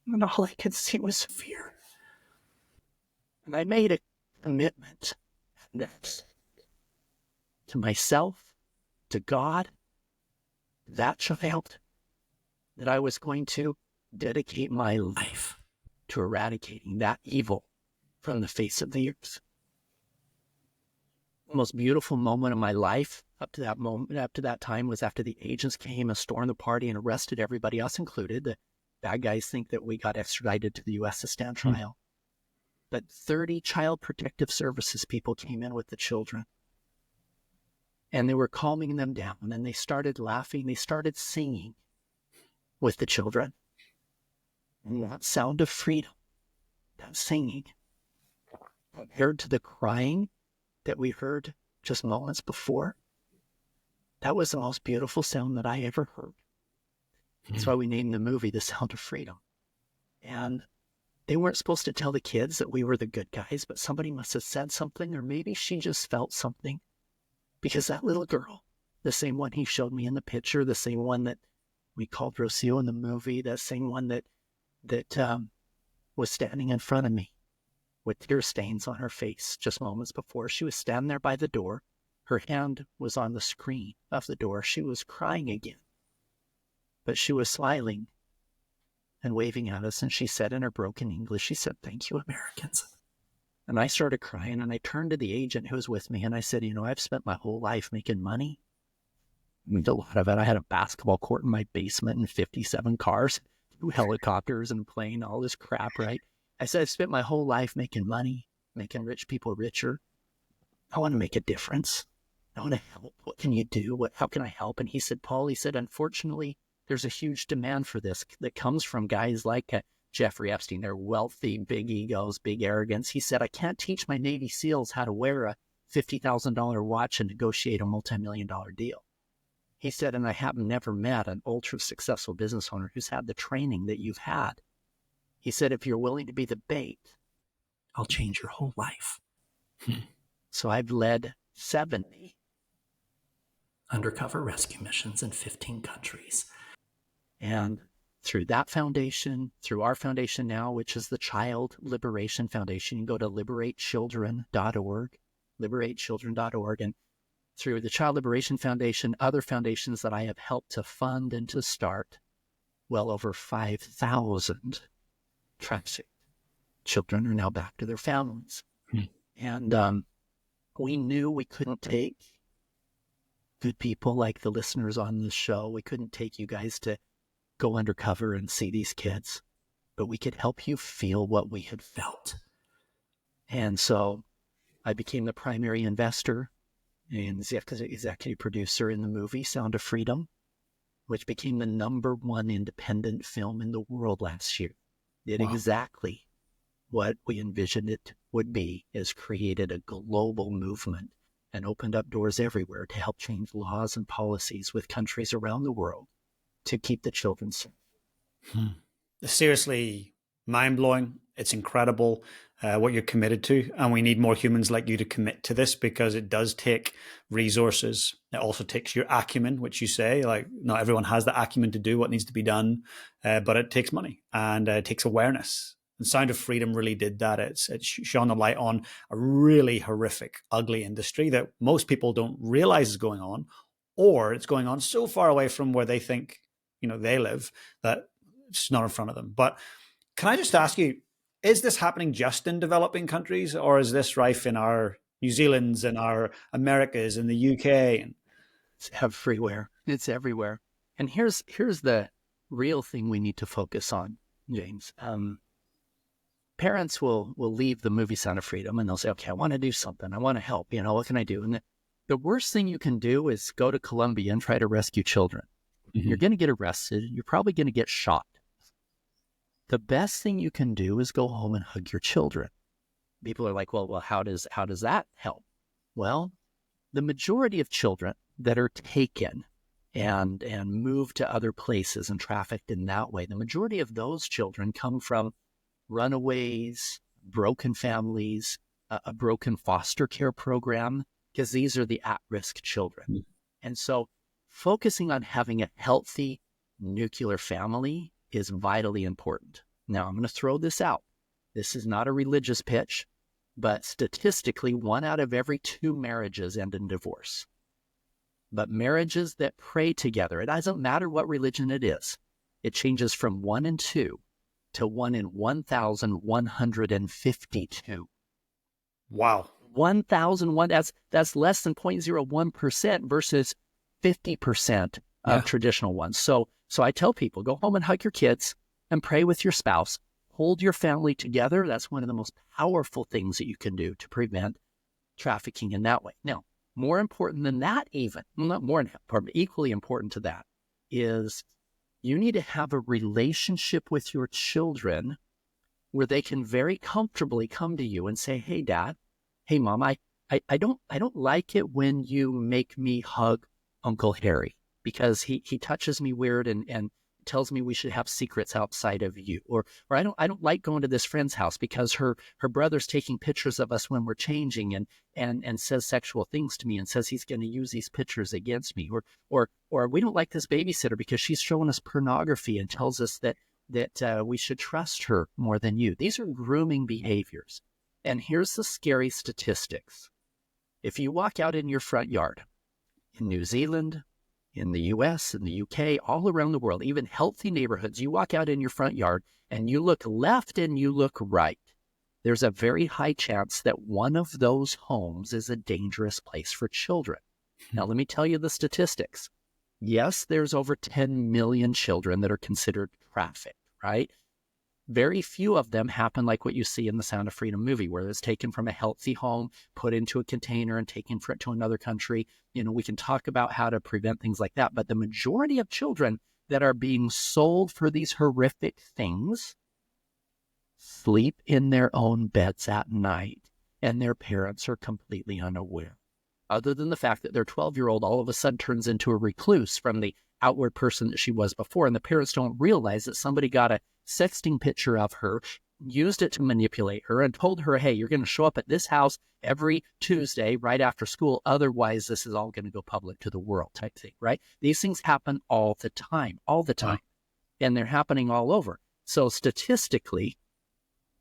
S2: And all I could see was fear. And I made a commitment to myself, to God, that child, that I was going to dedicate my life to eradicating that evil from the face of the earth. The most beautiful moment of my life up to that time was after the agents came and stormed the party and arrested everybody, us included. The bad guys think that we got extradited to the U.S. to stand trial. But 30 child protective services people came in with the children. And they were calming them down, and they started laughing. They started singing with the children. And that sound of freedom, that singing, compared to the crying that we heard just moments before, that was the most beautiful sound that I ever heard. That's why we named the movie The Sound of Freedom. And they weren't supposed to tell the kids that we were the good guys, but somebody must have said something, or maybe she just felt something. Because that little girl, the same one he showed me in the picture, the same one that we called Rocio in the movie, that same one that was standing in front of me with tear stains on her face just moments before. She was standing there by the door. Her hand was on the screen of the door. She was crying again. But she was smiling and waving at us. And she said in her broken English, she said, "Thank you, Americans." And I started crying, and I turned to the agent who was with me, and I said, I've spent my whole life making money. I mean, a lot of it. I had a basketball court in my basement and 57 cars, 2 helicopters and a plane, all this crap, right? I said, I've spent my whole life making money, making rich people richer. I want to make a difference. I want to help. What can you do? How can I help? And he said, Paul, unfortunately, there's a huge demand for this that comes from guys like Jeffrey Epstein. They're wealthy, big egos, big arrogance. He said, I can't teach my Navy SEALs how to wear a $50,000 watch and negotiate a multi-million-dollar deal. He said, and I have never met an ultra successful business owner who's had the training that you've had. He said, if you're willing to be the bait, I'll change your whole life. So I've led 70 undercover rescue missions in 15 countries. And through that foundation, through our foundation now, which is the Child Liberation Foundation, you can go to liberatechildren.org, liberatechildren.org, and through the Child Liberation Foundation, other foundations that I have helped to fund and to start, well over 5,000 trafficked children are now back to their families. And we knew we couldn't take good people like the listeners on this show. We couldn't take you guys to go undercover and see these kids, but we could help you feel what we had felt. And so I became the primary investor and executive producer in the movie Sound of Freedom, which became the #1 independent film in the world last year. Did exactly what we envisioned it would be, is created a global movement and opened up doors everywhere to help change laws and policies with countries around the world to keep the children safe.
S1: Seriously mind-blowing. It's incredible what you're committed to, and we need more humans like you to commit to this, because it does take resources. It also takes your acumen, which you say, like, not everyone has the acumen to do what needs to be done, but it takes money and it takes awareness. And Sound of Freedom really did that. It's shone the light on a really horrific, ugly industry that most people don't realize is going on, or it's going on so far away from where they think, they live, that it's not in front of them. But can I just ask you, is this happening just in developing countries, or is this rife in our New Zealands and our Americas and the UK?
S2: It's everywhere. It's everywhere. And here's the real thing we need to focus on, James. Parents will leave the movie Sound of Freedom and they'll say, okay, I want to do something. I want to help. What can I do? And the worst thing you can do is go to Colombia and try to rescue children. Mm-hmm. You're going to get arrested. You're probably going to get shot. The best thing you can do is go home and hug your children. People are like, well, how does that help? Well, the majority of children that are taken and moved to other places and trafficked in that way, the majority of those children come from runaways, broken families, a broken foster care program, because these are the at-risk children. Mm-hmm. And so focusing on having a healthy nuclear family is vitally important. Now, I'm going to throw this out. This is not a religious pitch, but statistically, 1 out of every 2 marriages end in divorce. But marriages that pray together, it doesn't matter what religion it is, it changes from 1 in 2 to 1 in 1,152.
S1: Wow.
S2: 1,001, that's less than 0.01% versus 50% of traditional ones. So I tell people, go home and hug your kids and pray with your spouse. Hold your family together. That's one of the most powerful things that you can do to prevent trafficking in that way. Now, more important than that even, well, not more important, but equally important to that, is you need to have a relationship with your children where they can very comfortably come to you and say, hey, Dad, hey, Mom, I don't like it when you make me hug Uncle Harry, because he touches me weird and tells me we should have secrets outside of you. Or I don't like going to this friend's house because her brother's taking pictures of us when we're changing and says sexual things to me and says he's going to use these pictures against me. Or we don't like this babysitter because she's showing us pornography and tells us that we should trust her more than you. These are grooming behaviors. And here's the scary statistics. If you walk out in your front yard in New Zealand, in the US, in the UK, all around the world, even healthy neighborhoods, you walk out in your front yard and you look left and you look right, there's a very high chance that one of those homes is a dangerous place for children. Now, let me tell you the statistics. Yes, there's over 10 million children that are considered trafficked, right? Very few of them happen like what you see in the Sound of Freedom movie, where it's taken from a healthy home, put into a container, and taken to another country. We can talk about how to prevent things like that. But the majority of children that are being sold for these horrific things sleep in their own beds at night, and their parents are completely unaware. Other than the fact that their 12-year-old all of a sudden turns into a recluse from the outward person that she was before, and the parents don't realize that somebody got a sexting picture of her, used it to manipulate her, and told her, hey, you're going to show up at this house every Tuesday right after school. Otherwise, this is all going to go public to the world type thing, right? These things happen all the time. And they're happening all over. So statistically,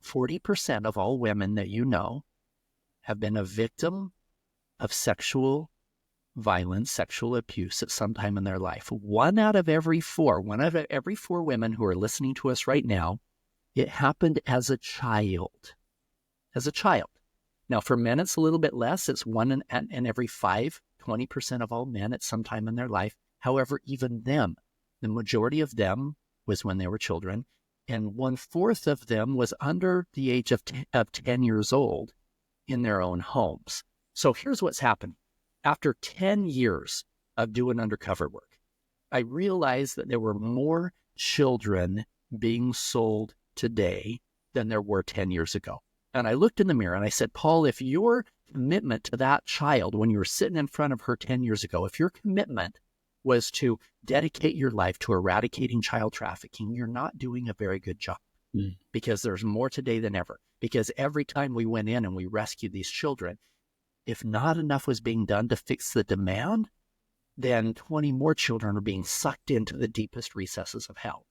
S2: 40% of all women that you know have been a victim of sexual violence, sexual abuse at some time in their life. One out of every four women who are listening to us right now, it happened as a child. As a child. Now, for men, it's a little bit less. It's one in every five, 20% of all men at some time in their life. However, even them, the majority of them was when they were children, and 1/4 of them was under the age of 10 years old in their own homes. So here's what's happened. After 10 years of doing undercover work, I realized that there were more children being sold today than there were 10 years ago. And I looked in the mirror and I said, Paul, if your commitment to that child when you were sitting in front of her 10 years ago, if your commitment was to dedicate your life to eradicating child trafficking, you're not doing a very good job. Because there's more today than ever. Because every time we went in and we rescued these children, if not enough was being done to fix the demand, then 20 more children are being sucked into the deepest recesses of hell.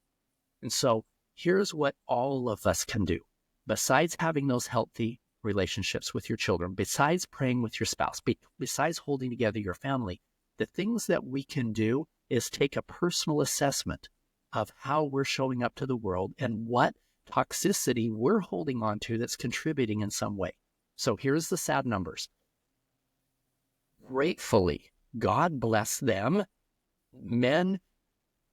S2: And so here's what all of us can do. Besides having those healthy relationships with your children, besides praying with your spouse, besides holding together your family, the things that we can do is take a personal assessment of how we're showing up to the world and what toxicity we're holding on to that's contributing in some way. So here's the sad numbers. Gratefully, God bless them, men,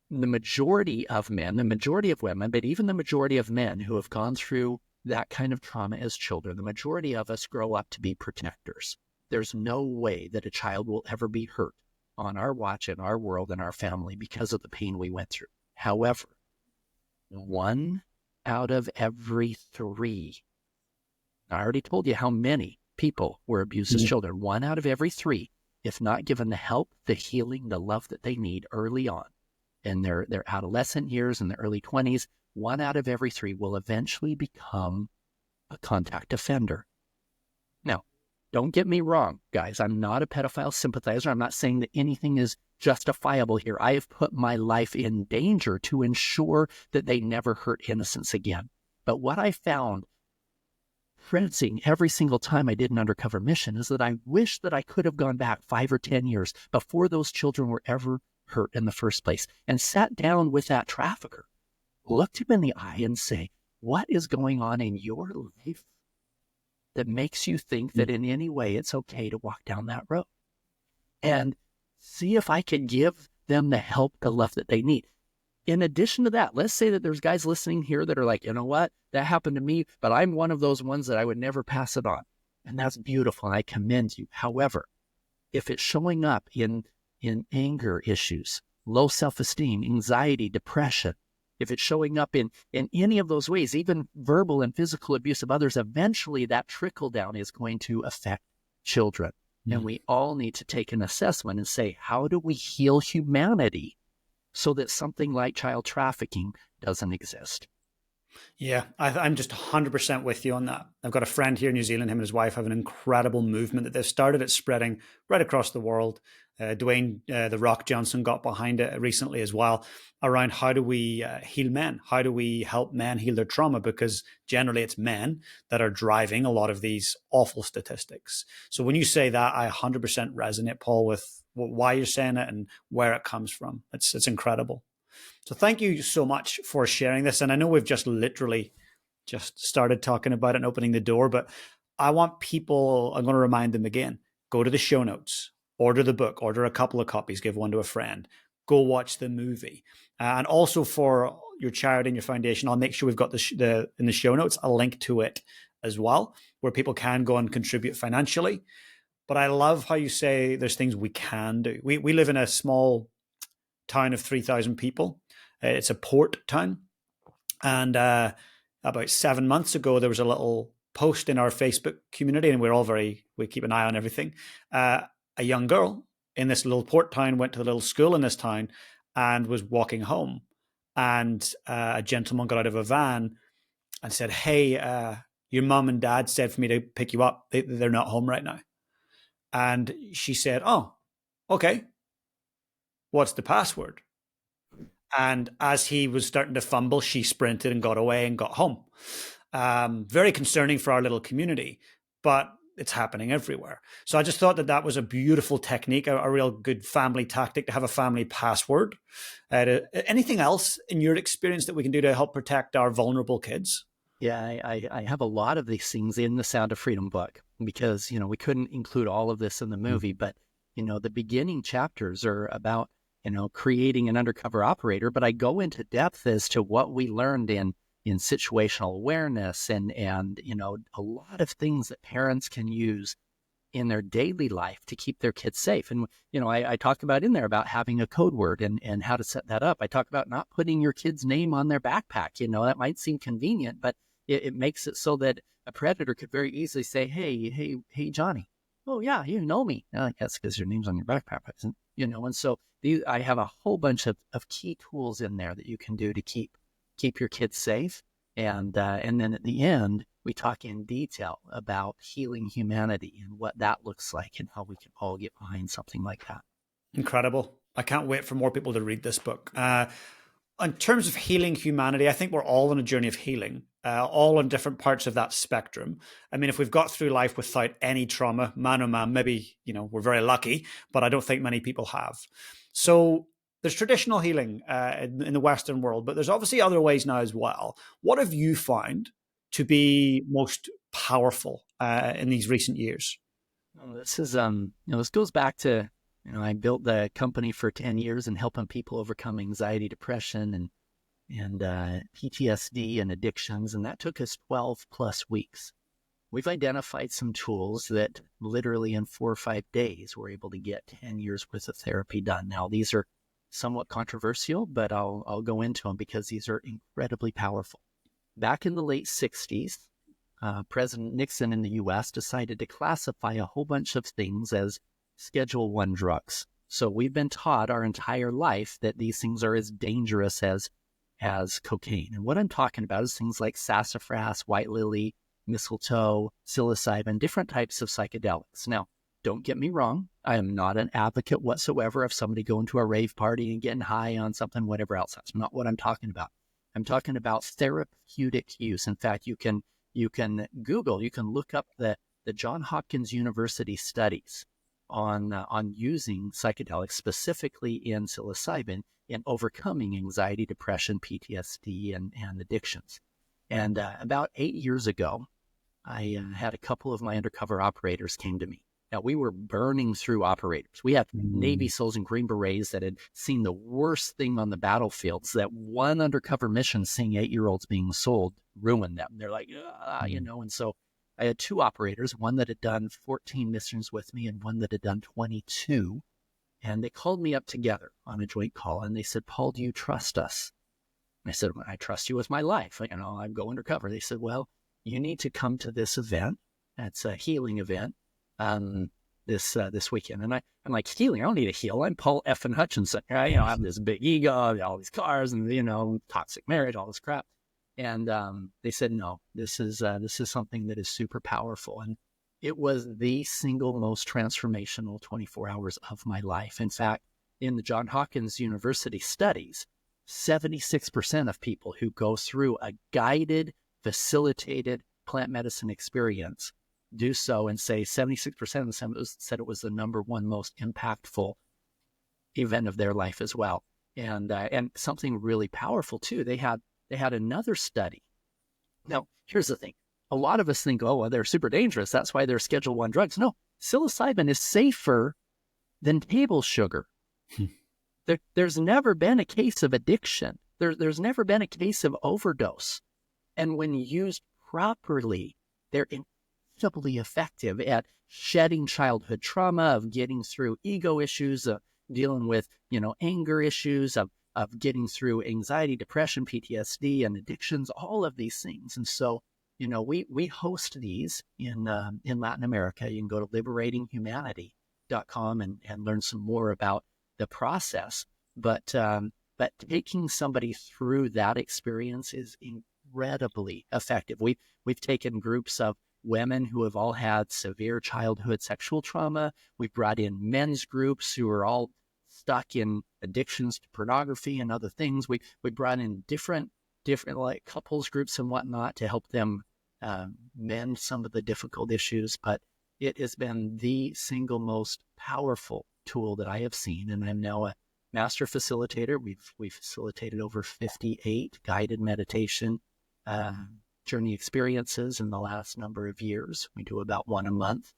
S2: the majority of women, but even the majority of men who have gone through that kind of trauma as children, the majority of us grow up to be protectors. There's no way that a child will ever be hurt on our watch, in our world, in our family because of the pain we went through. However, 1 out of every 3, I already told you how many people were abused as children. 1 out of every 3, if not given the help, the healing, the love that they need early on in their adolescent years, in the early 20s, 1 out of every 3 will eventually become a contact offender. Now, don't get me wrong, guys. I'm not a pedophile sympathizer. I'm not saying that anything is justifiable here. I have put my life in danger to ensure that they never hurt innocents again. But what I found prancing every single time I did an undercover mission is that I wish that I could have gone back 5 or 10 years before those children were ever hurt in the first place and sat down with that trafficker, looked him in the eye and say, what is going on in your life that makes you think that in any way it's okay to walk down that road? And see if I could give them the help, the love that they need. In addition to that, let's say that there's guys listening here that are like, you know what, that happened to me, but I'm one of those ones that I would never pass it on. And that's beautiful, and I commend you. However, if it's showing up in anger issues, low self-esteem, anxiety, depression, if it's showing up in any of those ways, even verbal and physical abuse of others, eventually that trickle down is going to affect children. And we all need to take an assessment and say, how do we heal humanity so that something like child trafficking doesn't exist?
S1: Yeah, I'm just 100% with you on that. I've got a friend here in New Zealand. Him and his wife have an incredible movement that they've started. It's spreading right across the world. Dwayne The Rock Johnson got behind it recently as well, around how do we heal men? How do we help men heal their trauma? Because generally it's men that are driving a lot of these awful statistics. So when you say that, I 100% resonate, Paul, with why you're saying it and where it comes from. It's incredible. So thank you so much for sharing this. And I know we've just literally just started talking about it and opening the door, but I want people, I'm going to remind them again, go to the show notes, order the book, order a couple of copies, give one to a friend, go watch the movie. And also for your charity and your foundation, I'll make sure we've got in the show notes, a link to it as well, where people can go and contribute financially. But I love how you say there's things we can do. We live in a small town of 3,000 people. It's a port town. And about 7 months ago, there was a little post in our Facebook community, and we keep an eye on everything. A young girl in this little port town went to the little school in this town and was walking home. And a gentleman got out of a van and said, "Hey, your mom and dad said for me to pick you up. They're not home right now." And she said, "Oh, okay. What's the password?" And as he was starting to fumble, she sprinted and got away and got home. Very concerning for our little community, but it's happening everywhere. So I just thought that that was a beautiful technique, a real good family tactic to have a family password. Anything else in your experience that we can do to help protect our vulnerable kids?
S2: Yeah, I have a lot of these things in the Sound of Freedom book because, we couldn't include all of this in the movie, but, the beginning chapters are about, creating an undercover operator, but I go into depth as to what we learned in situational awareness and, a lot of things that parents can use in their daily life to keep their kids safe. And, I talk about in there about having a code word and how to set that up. I talk about not putting your kid's name on their backpack. That might seem convenient, but it makes it so that a predator could very easily say, hey, Johnny. Oh, yeah, you know me. That's because your name's on your backpack, isn't and so I have a whole bunch of key tools in there that you can do to keep your kids safe. And then at the end, we talk in detail about healing humanity and what that looks like and how we can all get behind something like that.
S1: Incredible. I can't wait for more people to read this book. In terms of healing humanity, I think we're all on a journey of healing, all on different parts of that spectrum. I mean, if we've got through life without any trauma, man, oh man, maybe, we're very lucky, but I don't think many people have. So there's traditional healing in the Western world, but there's obviously other ways now as well. What have you found to be most powerful in these recent years?
S2: Well, this is, this goes back to, I built the company for 10 years and helping people overcome anxiety, depression, and PTSD and addictions. And that took us 12 plus weeks. We've identified some tools that literally in 4 or 5 days, we're able to get 10 years worth of therapy done. Now, these are somewhat controversial, but I'll go into them because these are incredibly powerful. Back in the late 60s, President Nixon in the U.S. decided to classify a whole bunch of things as Schedule I drugs. So we've been taught our entire life that these things are as dangerous as cocaine. And what I'm talking about is things like sassafras, white lily, mistletoe, psilocybin, different types of psychedelics. Now, don't get me wrong. I am not an advocate whatsoever of somebody going to a rave party and getting high on something, whatever else. That's not what I'm talking about. I'm talking about therapeutic use. In fact, you can Google, you can look up the Johns Hopkins University studies on using psychedelics, specifically in psilocybin, in overcoming anxiety, depression, PTSD, and addictions. And about 8 years ago, I had a couple of my undercover operators came to me. Now, we were burning through operators. We had Navy SEALs and Green Berets that had seen the worst thing on the battlefields. That one undercover mission, seeing 8-year-olds being sold, ruined them. They're like, and so I had 2 operators, one that had done 14 missions with me and one that had done 22. And they called me up together on a joint call and they said, "Paul, do you trust us?" I said, "I trust you with my life. I go undercover." They said, "Well, you need to come to this event. That's a healing event this weekend." And I'm like, "Healing? I don't need to heal. I'm Paul effing Hutchinson. I have this big ego, all these cars, and toxic marriage, all this crap." And they said, "No, this is something that is super powerful." And it was the single most transformational 24 hours of my life. In fact, in the Johns Hopkins University studies, 76% of people who go through a guided, facilitated plant medicine experience do so, and say 76% of them said it was the number one most impactful event of their life as well. And something really powerful too. They had another study. Now, here's the thing. A lot of us think, oh, well, they're super dangerous. That's why they're Schedule I drugs. No, psilocybin is safer than table sugar. There's never been a case of addiction. There's never been a case of overdose. And when used properly, they're incredibly effective at shedding childhood trauma, of getting through ego issues, of dealing with, anger issues, of of getting through anxiety, depression, PTSD, and addictions, all of these things. And so, we host these in Latin America. You can go to liberatinghumanity.com and learn some more about the process. But taking somebody through that experience is incredibly effective. We've taken groups of women who have all had severe childhood sexual trauma. We've brought in men's groups who are all stuck in addictions to pornography and other things. We brought in different like couples groups and whatnot to help them mend some of the difficult issues. But it has been the single most powerful tool that I have seen, and I'm now a master facilitator. We've facilitated over 58 guided meditation journey experiences in the last number of years. We do about one a month,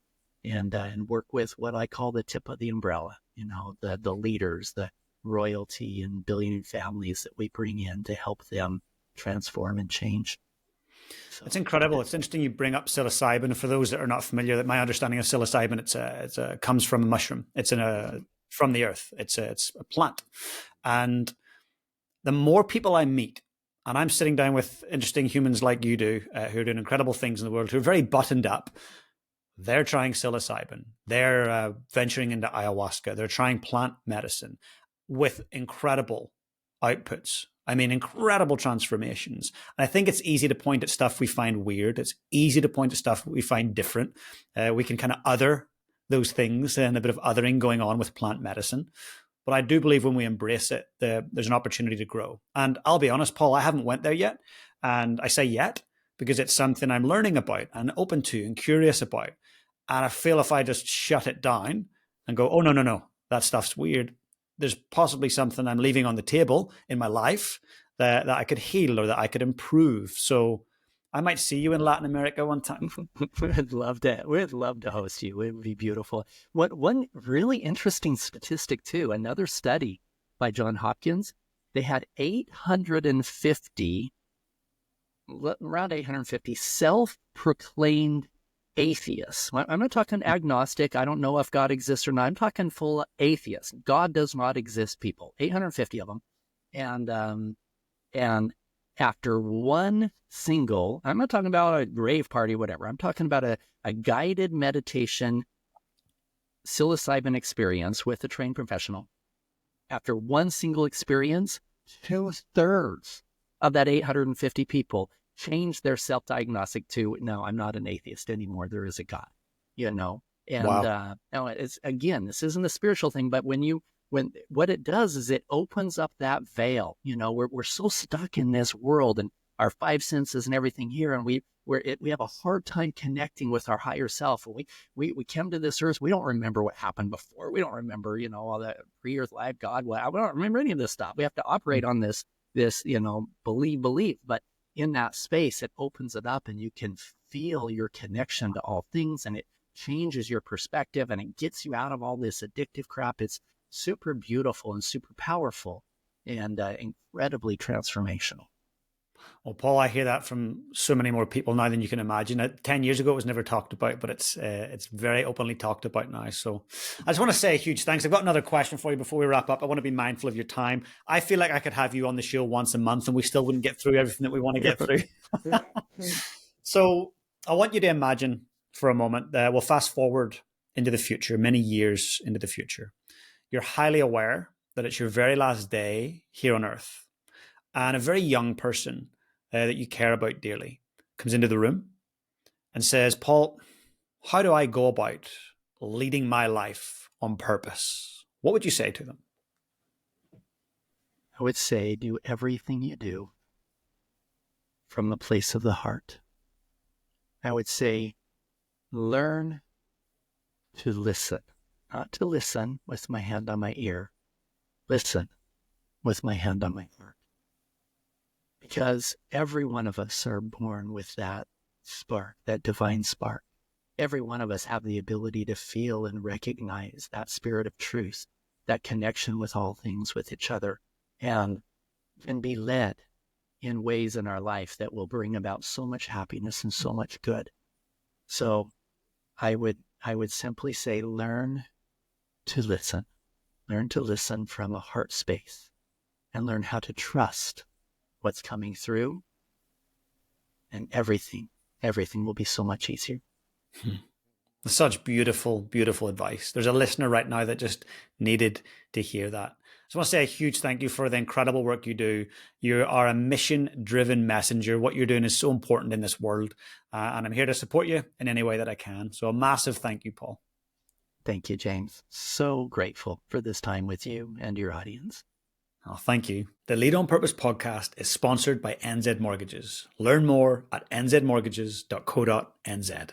S2: and work with what I call the tip of the umbrella. The leaders, the royalty and billionaire families that we bring in to help them transform and change. So,
S1: it's incredible. It's interesting you bring up psilocybin. For those that are not familiar, that my understanding of psilocybin, it comes from a mushroom. It's from the earth. It's a plant. And the more people I meet, and I'm sitting down with interesting humans like you do, who are doing incredible things in the world, who are very buttoned up. They're trying psilocybin. They're venturing into ayahuasca. They're trying plant medicine with incredible outputs. I mean, incredible transformations. And I think it's easy to point at stuff we find weird. It's easy to point at stuff we find different. We can kind of other those things, and a bit of othering going on with plant medicine. But I do believe when we embrace it, there's an opportunity to grow. And I'll be honest, Paul, I haven't went there yet. And I say yet because it's something I'm learning about and open to and curious about. And I feel if I just shut it down and go, oh, no, that stuff's weird, there's possibly something I'm leaving on the table in my life that I could heal or that I could improve. So I might see you in Latin America one time.
S2: We'd love to. We'd love to host you. It would be beautiful. One really interesting statistic too. Another study by John Hopkins. They had around 850 self-proclaimed atheists. I'm not talking agnostic. I don't know if God exists or not. I'm talking full atheists. God does not exist. People. 850 of them, and after one single, I'm not talking about a rave party, whatever. I'm talking about a guided meditation psilocybin experience with a trained professional. After one single experience, 2/3 of that 850 people changed their self-diagnostic to, no, I'm not an atheist anymore. There is a God, And
S1: Wow.
S2: now it's, again, this isn't a spiritual thing, but when what it does is it opens up that veil. We're so stuck in this world and our five senses and everything here, and we have a hard time connecting with our higher self. We came to this earth. We don't remember what happened before. We don't remember, all that pre-earth life, God. We don't remember any of this stuff. We have to operate on this, believe. But in that space, it opens it up, and you can feel your connection to all things, and it changes your perspective, and it gets you out of all this addictive crap. It's super beautiful and super powerful and incredibly transformational.
S1: Well, Paul, I hear that from so many more people now than you can imagine. 10 years ago, it was never talked about, but it's very openly talked about now. So I just want to say a huge thanks. I've got another question for you before we wrap up. I want to be mindful of your time. I feel like I could have you on the show once a month and we still wouldn't get through everything that we want to get through. So I want you to imagine for a moment that we'll fast forward into the future, many years into the future. You're highly aware that it's your very last day here on Earth. And a very young person that you care about dearly comes into the room and says, Paul, how do I go about leading my life on purpose? What would you say to them?
S2: I would say do everything you do from the place of the heart. I would say learn to listen, not to listen with my hand on my ear. Listen with my hand on my heart. Because every one of us are born with that spark, that divine spark. Every one of us have the ability to feel and recognize that spirit of truth, that connection with all things, with each other, and be led in ways in our life that will bring about so much happiness and so much good. So I would simply say, learn to listen from a heart space. and learn how to trust what's coming through, and everything will be so much easier.
S1: Such beautiful, beautiful advice. There's a listener right now that just needed to hear that. I just want to say a huge thank you for the incredible work you do. You are a mission-driven messenger. What you're doing is so important in this world, and I'm here to support you in any way that I can. So a massive thank you, Paul.
S2: Thank you, James. So grateful for this time with you and your audience.
S1: Oh, thank you. The Lead on Purpose podcast is sponsored by NZ Mortgages. Learn more at nzmortgages.co.nz.